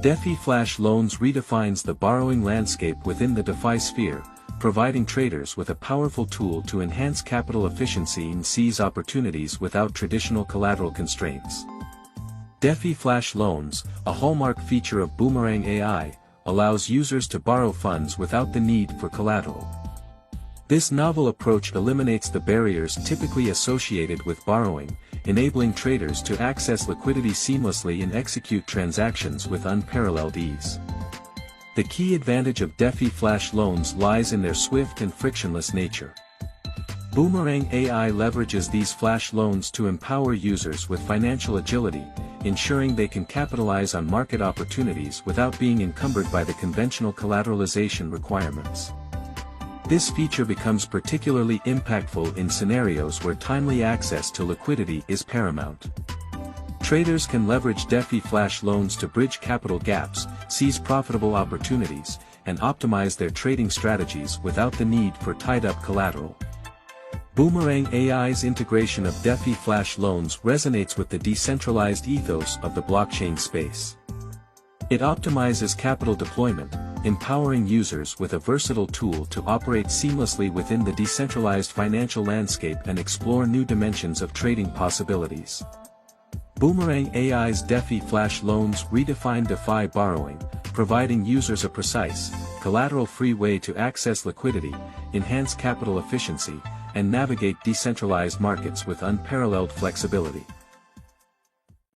DeFi Flash Loans redefines the borrowing landscape within the DeFi sphere, providing traders with a powerful tool to enhance capital efficiency and seize opportunities without traditional collateral constraints. DeFi Flash Loans, a hallmark feature of Boomerang AI, allows users to borrow funds without the need for collateral. This novel approach eliminates the barriers typically associated with borrowing, enabling traders to access liquidity seamlessly and execute transactions with unparalleled ease. The key advantage of DeFi Flash Loans lies in their swift and frictionless nature. Boomerang AI leverages these flash loans to empower users with financial agility, ensuring they can capitalize on market opportunities without being encumbered by the conventional collateralization requirements. This feature becomes particularly impactful in scenarios where timely access to liquidity is paramount. Traders can leverage DeFi Flash Loans to bridge capital gaps, seize profitable opportunities, and optimize their trading strategies without the need for tied-up collateral. Boomerang AI's integration of DeFi Flash Loans resonates with the decentralized ethos of the blockchain space. It optimizes capital deployment, empowering users with a versatile tool to operate seamlessly within the decentralized financial landscape and explore new dimensions of trading possibilities. Boomerang AI's DeFi Flash Loans redefine DeFi borrowing, providing users a precise, collateral-free way to access liquidity, enhance capital efficiency, and navigate decentralized markets with unparalleled flexibility.